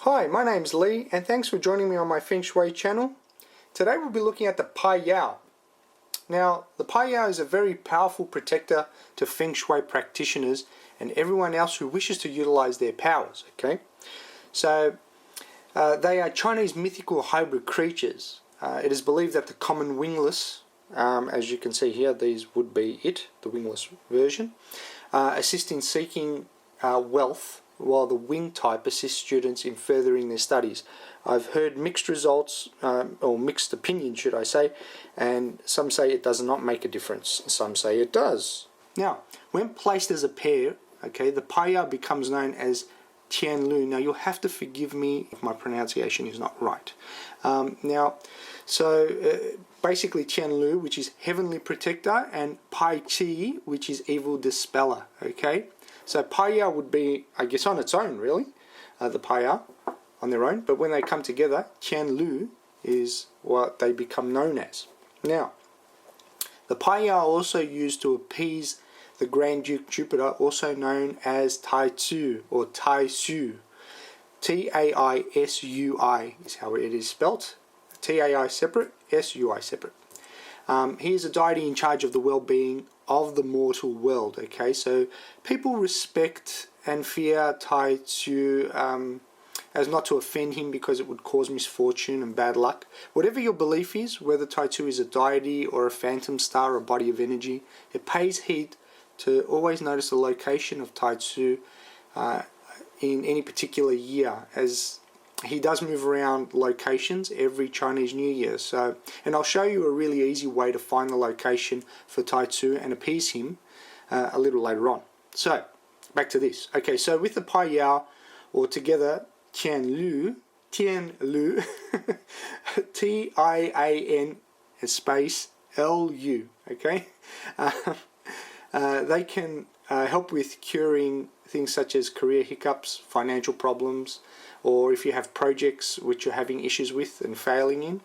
Hi, my name's Lee and thanks for joining me on my Feng Shui channel. Today we'll be looking at the Pi Yao. Now, the Pi Yao is a very powerful protector to Feng Shui practitioners and everyone else who wishes to utilize their powers. Okay, so they are Chinese mythical hybrid creatures. It is believed that the common wingless, as you can see here, these would be it, the wingless version, assist in seeking wealth, while the wing type assists students in furthering their studies. I've heard mixed results, or mixed opinions should I say, and some say it does not make a difference, some say it does. Now, when placed as a pair, okay, the Pi Yao becomes known as Tian Lu. Now, you'll have to forgive me if my pronunciation is not right. Basically Tian Lu, which is heavenly protector, and Pai Chi, which is evil dispeller, okay? So Pi Yao would be, I guess, on its own, really, the Pi Yao on their own. But when they come together, Tian Lu is what they become known as. Now, the Pi Yao are also used to appease the Grand Duke Jupiter, also known as Tai Sui or Tai Sui. T-A-I-S-U-I is how it is spelt. T-A-I separate, S-U-I separate. He is a deity in charge of the well-being of the mortal world. Okay, so people respect and fear Tai Sui as not to offend him because it would cause misfortune and bad luck. Whatever your belief is, whether Tai Sui is a deity or a phantom star or a body of energy, it pays heed to always notice the location of Tai Sui in any particular year, as he does move around locations every Chinese New Year. So, and I'll show you a really easy way to find the location for Tai Sui and appease him a little later on. So, back to this. Okay, so with the Pi Yao, or together, Tian Lu, T-I-A-N space L-U, okay? They can help with curing things such as career hiccups, financial problems, or if you have projects which you're having issues with and failing in.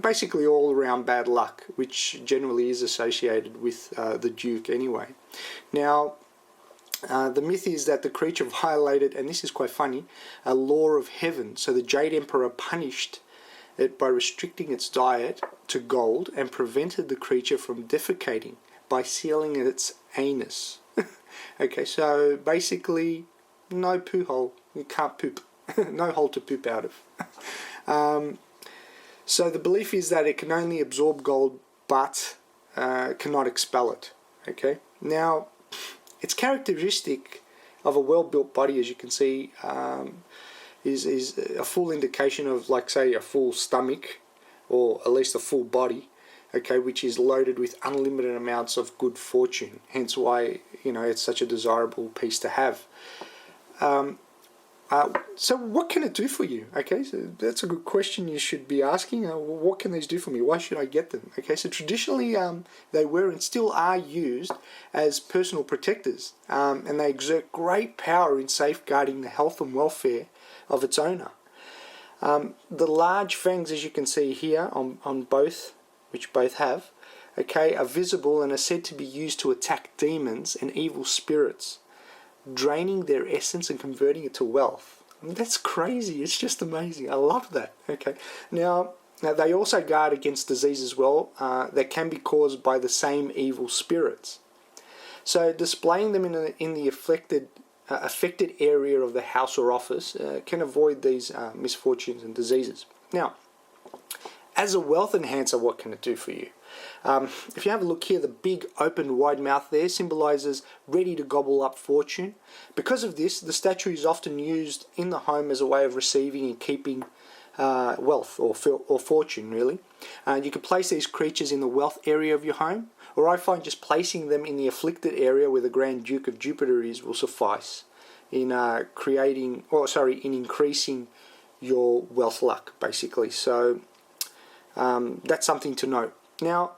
Basically all around bad luck, which generally is associated with the Duke anyway. Now, the myth is that the creature violated, and this is quite funny, a law of heaven. So the Jade Emperor punished it by restricting its diet to gold and prevented the creature from defecating by sealing its anus. Okay, so basically no poo hole. You can't poop. No hole to poop out of. So the belief is that it can only absorb gold but cannot expel it. Okay. Now, its characteristic of a well-built body, as you can see, is a full indication of, like, say, a full stomach, or at least a full body. Okay, which is loaded with unlimited amounts of good fortune. Hence why, you know, it's such a desirable piece to have. So what can it do for you? Okay, so that's a good question you should be asking. What can these do for me? Why should I get them? Okay, so traditionally they were and still are used as personal protectors, and they exert great power in safeguarding the health and welfare of its owner. The large fangs, as you can see here on both, which both have, okay, are visible and are said to be used to attack demons and evil spirits, draining their essence and converting it to wealth. I mean, that's crazy. It's just amazing. I love that. Okay. Now they also guard against disease as well that can be caused by the same evil spirits. So displaying them in the affected area of the house or office can avoid these misfortunes and diseases. Now, as a wealth enhancer, what can it do for you? If you have a look here, the big open wide mouth there symbolizes ready to gobble up fortune. Because of this, the statue is often used in the home as a way of receiving and keeping wealth or fortune, really. You can place these creatures in the wealth area of your home, or I find just placing them in the afflicted area where the Grand Duke of Jupiter is will suffice in increasing your wealth luck, basically. So that's something to note. Now,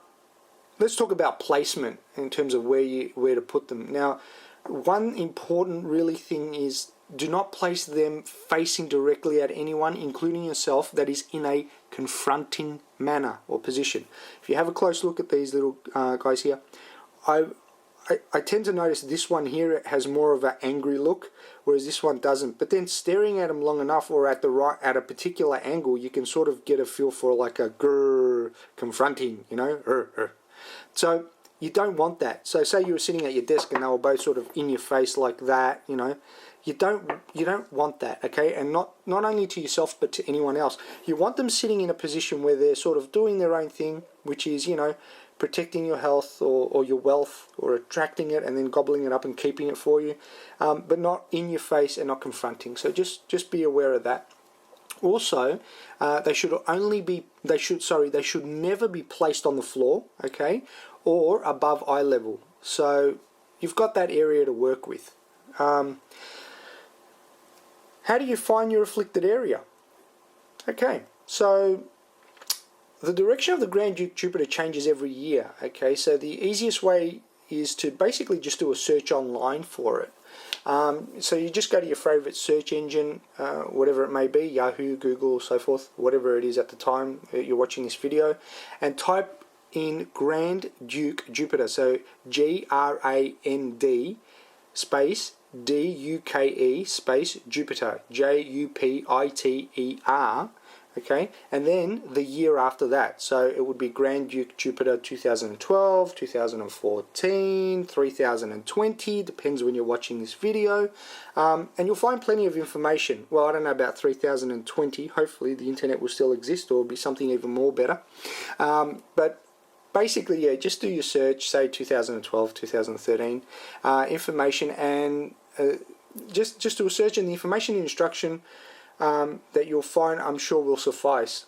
let's talk about placement in terms of where to put them. Now, one important really thing is do not place them facing directly at anyone, including yourself, that is in a confronting manner or position. If you have a close look at these little guys here, I tend to notice this one here, it has more of an angry look, whereas this one doesn't. But then staring at them long enough, or at a particular angle, you can sort of get a feel for like a grrr, confronting, you know. So you don't want that. So say you were sitting at your desk and they were both sort of in your face like that, you know. You don't want that, okay? And not only to yourself but to anyone else. You want them sitting in a position where they're sort of doing their own thing, which is, you know, protecting your health or your wealth, or attracting it and then gobbling it up and keeping it for you, but not in your face and not confronting. So just be aware of that. Also, they should never be placed on the floor, okay, or above eye level. So you've got that area to work with. How do you find your afflicted area? Okay, so the direction of the Grand Duke Jupiter changes every year. Okay, so the easiest way is to basically just do a search online for it. So you just go to your favorite search engine, whatever it may be, Yahoo, Google, so forth, whatever it is at the time you're watching this video, and type in Grand Duke Jupiter. So GRAND space DUKE space Jupiter, JUPITER, okay, and then the year after that. So it would be Grand Duke Jupiter 2012, 2014, 3020, depends when you're watching this video, and you'll find plenty of information. Well, I don't know about 3020, hopefully the internet will still exist, or be something even more better, but basically, yeah, just do your search, say 2012, 2013, information, and just do a search, and the information and instruction that you'll find, I'm sure, will suffice.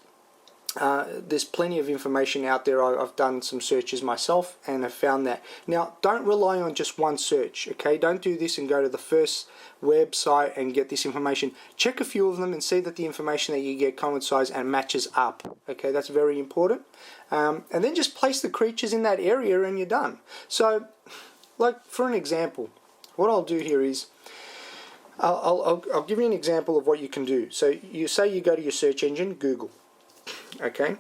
There's plenty of information out there. I've done some searches myself and have found that. Now, don't rely on just one search, okay? Don't do this and go to the first website and get this information. Check a few of them and see that the information that you get coincides and matches up, okay? That's very important. And then just place the creatures in that area and you're done. So, like, for an example, what I'll do here is I'll give you an example of what you can do. So you say you go to your search engine, Google, okay?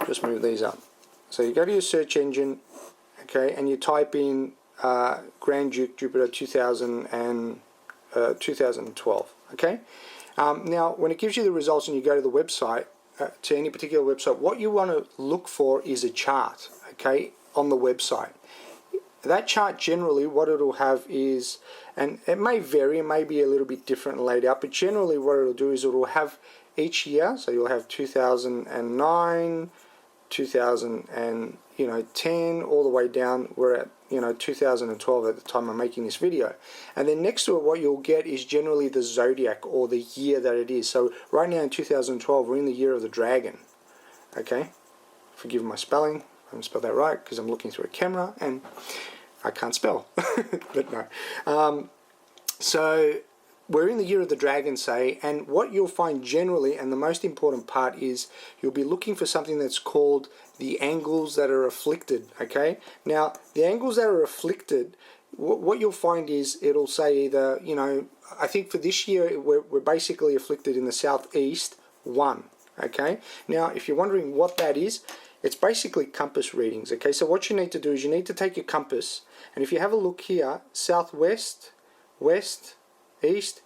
Just move these up. So you go to your search engine, okay, and you type in Grand Duke Jupiter 2012, okay? Now, when it gives you the results and you go to the website, to any particular website, what you want to look for is a chart, okay, on the website. That chart, generally what it'll have is, and it may vary, it may be a little bit different laid out, but generally what it'll do is it'll have each year, so you'll have 2009, 2010, all the way down. We're at 2012 at the time I'm making this video, and then next to it what you'll get is generally the zodiac, or the year that it is. So right now in 2012 we're in the year of the dragon, okay? Forgive my spelling, I haven't spelled that right because I'm looking through a camera and I can't spell. But no, so we're in the year of the dragon, say, and what you'll find generally, and the most important part, is you'll be looking for something that's called the angles that are afflicted, okay? Now, the angles that are afflicted, what you'll find is it'll say either, I think for this year we're basically afflicted in the southeast 1, okay? Now, if you're wondering what that is, it's basically compass readings, okay? So what you need to do is you need to take your compass, and if you have a look here, southwest, west, east,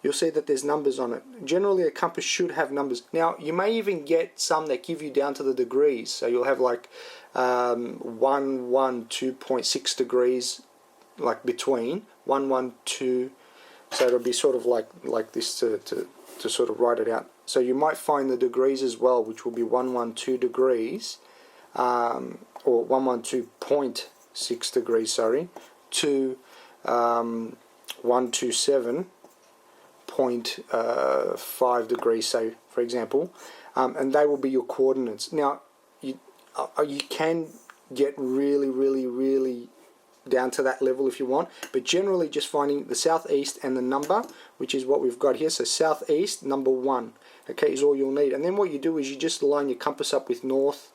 you'll see that there's numbers on it. Generally a compass should have numbers. Now you may even get some that give you down to the degrees, so you'll have like 112.6 degrees, like between 112, so it'll be sort of like this to sort of write it out. So you might find the degrees as well, which will be 112 degrees, or 112.6 degrees, sorry, to 127.5 degrees, say, for example, and they will be your coordinates. Now, you can get really down to that level if you want, but generally just finding the southeast and the number, which is what we've got here. So southeast, number 1, okay, is all you'll need. And then what you do is you just line your compass up with north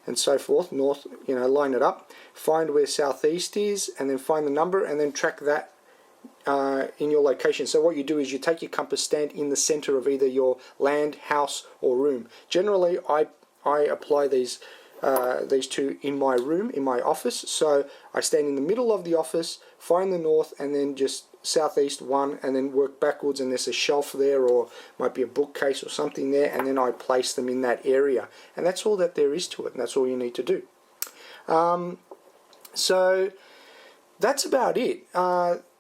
and so forth. North, line it up, find where southeast is, and then find the number, and then track that in your location. So what you do is you take your compass, stand in the center of either your land, house, or room. Generally, I apply these these two in my room, in my office. So I stand in the middle of the office, find the north, and then just southeast one, and then work backwards, and there's a shelf there, or might be a bookcase or something there, and then I place them in that area. And that's all that there is to it, and that's all you need to do. So that's about it.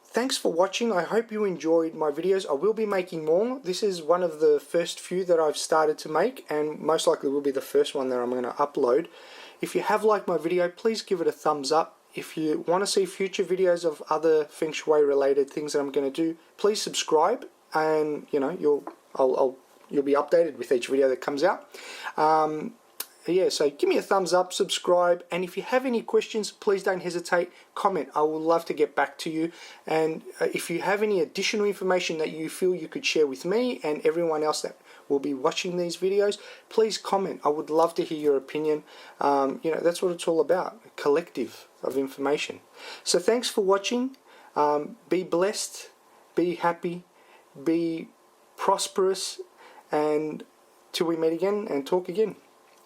Thanks for watching. I hope you enjoyed my videos. I will be making more. This is one of the first few that I've started to make, and most likely will be the first one that I'm going to upload. If you have liked my video, please give it a thumbs up. If you want to see future videos of other Feng Shui related things that I'm going to do, please subscribe, and you'll be updated with each video that comes out. Yeah, so give me a thumbs up, subscribe, and if you have any questions, please don't hesitate, comment. I would love to get back to you. And if you have any additional information that you feel you could share with me and everyone else that will be watching these videos, please comment. I would love to hear your opinion. That's what it's all about, a collective of information. So thanks for watching. Be blessed, be happy, be prosperous, and till we meet again and talk again.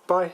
Bye.